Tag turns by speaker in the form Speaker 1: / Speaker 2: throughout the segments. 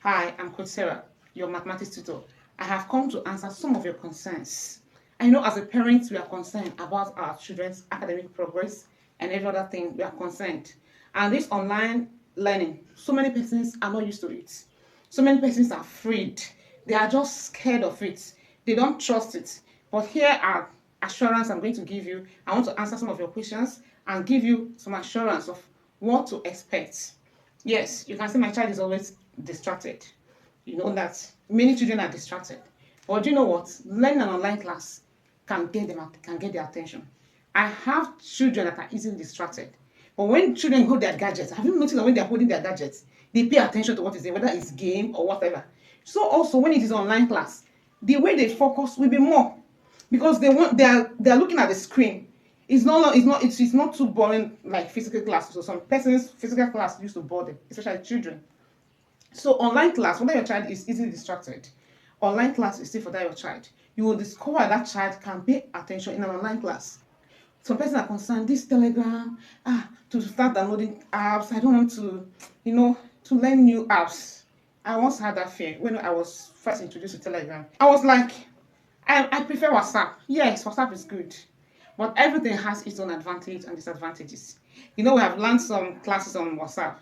Speaker 1: Hi, I'm Coach Sarah, your mathematics tutor. I have come to answer some of your concerns. I know as a parent, we are concerned about our children's academic progress and every other thing we are concerned. And this online learning, so many persons are not used to it. So many persons are afraid. They are just scared of it. They don't trust it. But here are assurance I'm going to give you. I want to answer some of your questions and give you some assurance of what to expect. Yes, you can see my child is always distracted. You know that many children are distracted. But do you know what? Learning an online class can get their attention. I have children that are easily distracted. But when children hold their gadgets, have you noticed that when they're holding their gadgets, they pay attention to what is there, whether it's game or whatever. So also when it is online class, the way they focus will be more because they are looking at the screen. It's not too boring like physical class. So some persons physical class used to bore them, especially children. So online class, whether your child is easily distracted, online class is still for that your child. You will discover that child can pay attention in an online class. Some persons are concerned, this Telegram, to start downloading apps. I don't want to, to learn new apps. I once had that fear when I was first introduced to Telegram. I was like, I prefer WhatsApp. Yes, WhatsApp is good. But everything has its own advantage and disadvantages. We have learned some classes on WhatsApp.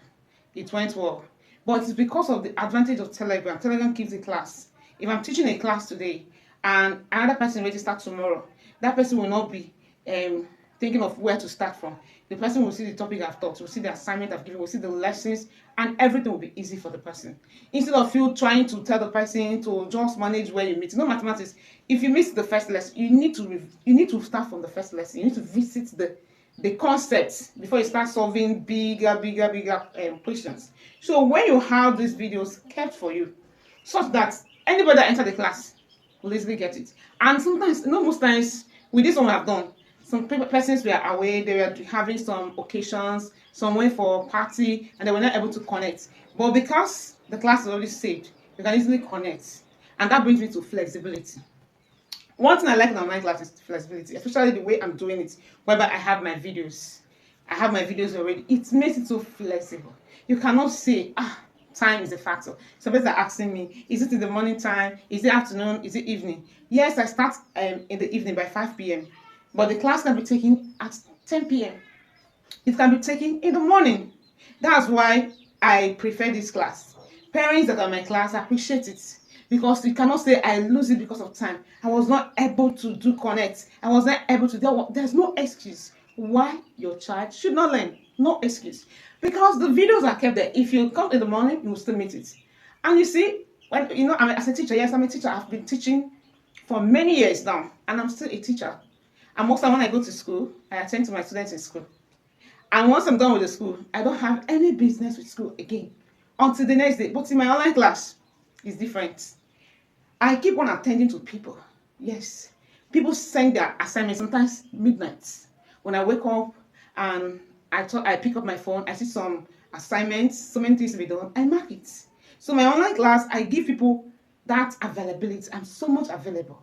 Speaker 1: It went well. But it's because of the advantage of Telegram. Telegram gives a class. If I'm teaching a class today and another person registers tomorrow, that person will not be thinking of where to start from. The person will see the topic I've taught, will see the assignment I've given, will see the lessons, and everything will be easy for the person. Instead of you trying to tell the person to just manage where you meet. Mathematics. If you miss the first lesson, you need to start from the first lesson. You need to visit the concepts before you start solving bigger questions. So when you have these videos kept for you, such that anybody that enter the class will easily get it. And sometimes, most times, with this one I've done, some persons were away, they were having some occasions, some went for party, and they were not able to connect. But because the class is already saved, you can easily connect. And that brings me to flexibility. One thing I like in online class is flexibility, especially the way I'm doing it, whereby I have my videos. I have my videos already. It makes it so flexible. You cannot say, time is a factor. Some people are asking me, is it in the morning time? Is it afternoon? Is it evening? Yes, I start in the evening by 5 p.m. But the class can be taken at 10 p.m. It can be taken in the morning. That's why I prefer this class. Parents that are in my class appreciate it because you cannot say I lose it because of time. I was not able to do connect. I was not able to. There's no excuse why your child should not learn. No excuse. Because the videos are kept there. If you come in the morning, you will still meet it. And you see, when as a teacher, yes, I'm a teacher. I've been teaching for many years now, and I'm still a teacher. And most of the time when I go to school, I attend to my students in school. And once I'm done with the school, I don't have any business with school again until the next day. But in my online class, it's different. I keep on attending to people. Yes. People send their assignments sometimes midnight. When I wake up and I pick up my phone, I see some assignments, so many things to be done, I mark it. So my online class, I give people that availability. I'm so much available.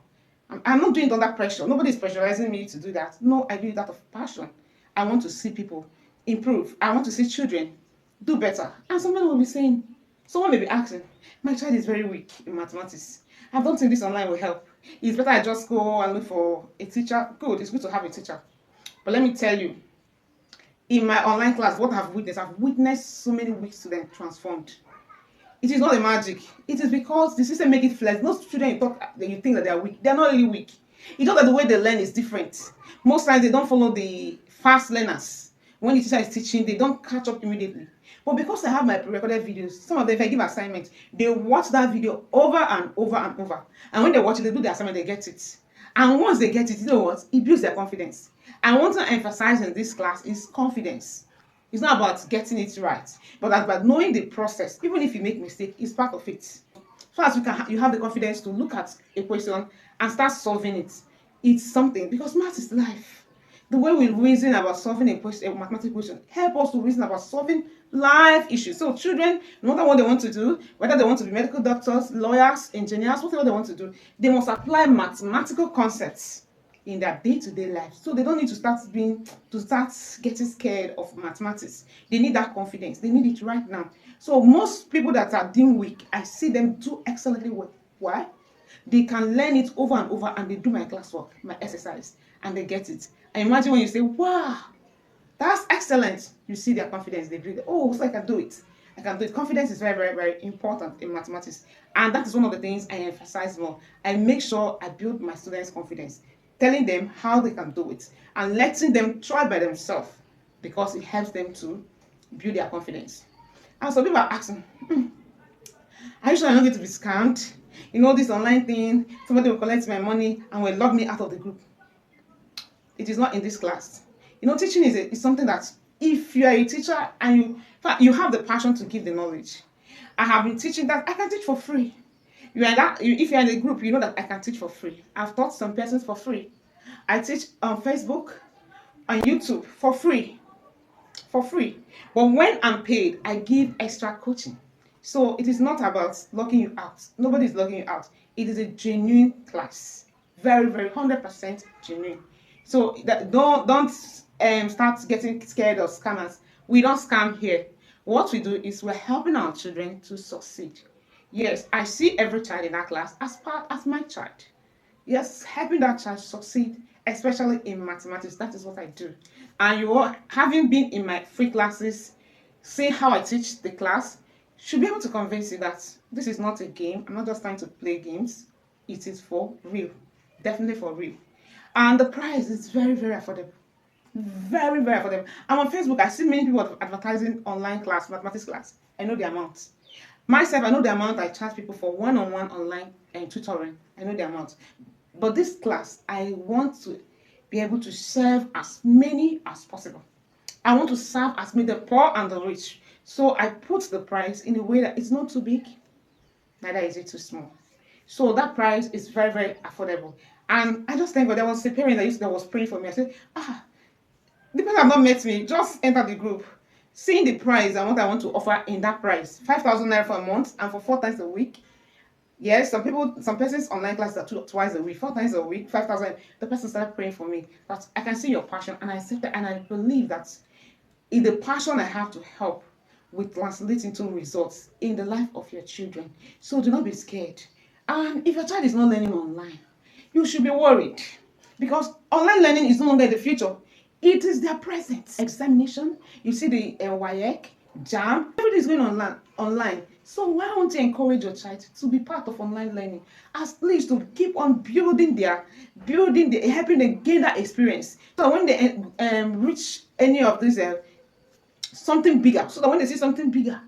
Speaker 1: I'm not doing it under pressure. Nobody is pressurizing me to do that. No, I do it out of passion. I want to see people improve. I want to see children do better. And someone may be asking, my child is very weak in mathematics. I don't think this online will help. It's better I just go and look for a teacher. Good, it's good to have a teacher. But let me tell you, in my online class, what I've witnessed so many weak students transformed. It is not a magic. It is because the system make it flexible. Those children you think that they are weak, they are not really weak. It's just that the way they learn is different. Most times they don't follow the fast learners. When the teacher is teaching, they don't catch up immediately. But because I have my pre-recorded videos, some of them, if I give assignments, they watch that video over and over and over. And when they watch it, they do the assignment, they get it. And once they get it, you know what? It builds their confidence. And what I want to emphasize in this class is confidence. It's not about getting it right, but about knowing the process. Even if you make mistake, it's part of it. So as you have the confidence to look at a question and start solving it. It's something, because math is life. The way we reason about solving a mathematical question help us to reason about solving life issues. So children, no matter what they want to do, whether they want to be medical doctors, lawyers, engineers, whatever they want to do, they must apply mathematical concepts in their day-to-day life. So they don't need to start getting scared of mathematics. They need that confidence. They need it right now. So most people that are doing weak, I see them do excellently well. Why? They can learn it over and over, and they do my classwork, my exercise, and they get it. And imagine when you say, wow, that's excellent. You see their confidence. They breathe. Oh, so I can do it. I can do it. Confidence is very, very, very important in mathematics. And that is one of the things I emphasize more. I make sure I build my students' confidence, telling them how they can do it and letting them try by themselves, because it helps them to build their confidence. And so people are asking, are you sure I'm not going to be scammed? You know, this online thing, somebody will collect my money and will log me out of the group. It is not in this class. You know, teaching is something that if you are a teacher and you have the passion to give the knowledge. I have been teaching that I can teach for free. If you're in a group, you know that I can teach for free. I've taught some persons for free. I teach on Facebook, on YouTube for free. For free. But when I'm paid, I give extra coaching. So it is not about locking you out. Nobody is locking you out. It is a genuine class. Very, very 100% genuine. So don't start getting scared of scammers. We don't scam here. What we do is we're helping our children to succeed. Yes, I see every child in that class as my child. Yes, helping that child succeed, especially in mathematics. That is what I do. And having been in my free classes, seeing how I teach the class, should be able to convince you that this is not a game. I'm not just trying to play games. It is for real. Definitely for real. And the price is very, very affordable. Very, very affordable. I'm on Facebook. I see many people advertising online class, mathematics class. I know the amount. Myself, I know the amount I charge people for one-on-one online tutoring. I know the amount. But this class, I want to be able to serve as many as possible. I want to serve as many, the poor and the rich. So I put the price in a way that it's not too big, neither is it too small. So that price is very, very affordable. And I just thank God. There was a parent that was praying for me. I said, the people have not met me. Just enter the group. Seeing the price and what I want to offer in that price, 5,000 naira for a month and for 4 times a week. Yes, some persons online classes are twice a week, 4 times a week, 5,000. The person started praying for me that I can see your passion, and I accept that, and I believe that in the passion I have to help will translate into results in the life of your children. So do not be scared. And if your child is not learning online, you should be worried, because online learning is no longer the future. It is their present. Examination, you see the WAEC, JAM, everything is going online. So why don't you encourage your child to be part of online learning, at least to keep on helping them gain that experience, so that when they reach any of these something bigger, so that when they see something bigger,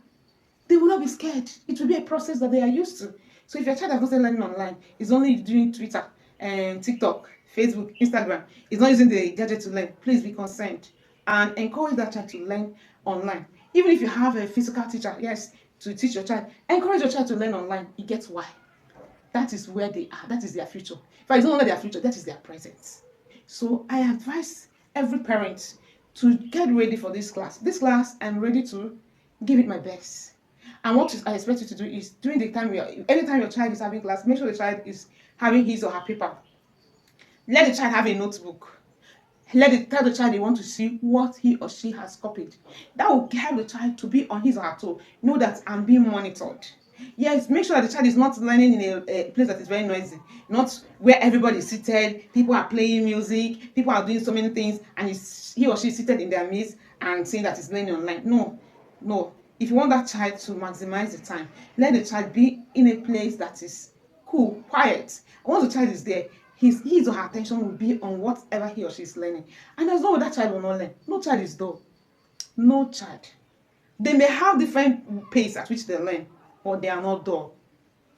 Speaker 1: they will not be scared. It will be a process that they are used to. So if your child has not started learning online, is only doing Twitter and TikTok, Facebook, Instagram, is not using the gadget to learn, please be concerned and encourage that child to learn online. Even if you have a physical teacher, yes, to teach your child, encourage your child to learn online. It gets why. That is where they are. That is their future. If it's no longer their future, that is their present. So I advise every parent to get ready for this class. This class, I'm ready to give it my best. And what I expect you to do is, during the time anytime your child is having class, make sure the child is having his or her paper. Let the child have a notebook. Tell the child they want to see what he or she has copied. That will help the child to be on his or her toe. Know that I'm being monitored. Yes, make sure that the child is not learning in a place that is very noisy, not where everybody is seated, people are playing music, people are doing so many things, and he or she is seated in their midst and saying that he's learning online. No. If you want that child to maximize the time, let the child be in a place that is cool, quiet. And once the child is there, his or her attention will be on whatever he or she is learning. And there's no way that child will not learn. No child is dull. No child. They may have different pace at which they learn, but they are not dull.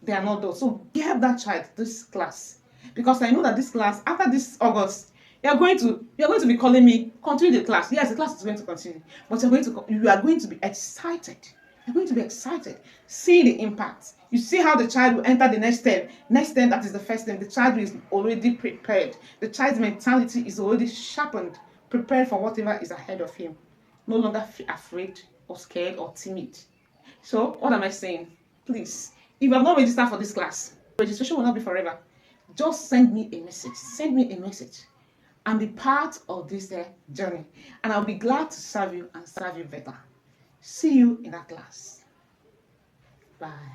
Speaker 1: They are not dull. So give that child this class, because I know that this class, after this August, you're going to be calling me, continue the class. Yes, the class is going to continue, but you are going to be excited. You're going to be excited. See the impact. You see how the child will enter the next step. Next step, that is the first step. The child is already prepared. The child's mentality is already sharpened, prepared for whatever is ahead of him. No longer afraid or scared or timid. So what am I saying? Please, if you have not registered for this class, registration will not be forever. just send me a message. Send me a message and be part of this journey. And I'll be glad to serve you and serve you better. See you in that class. Bye.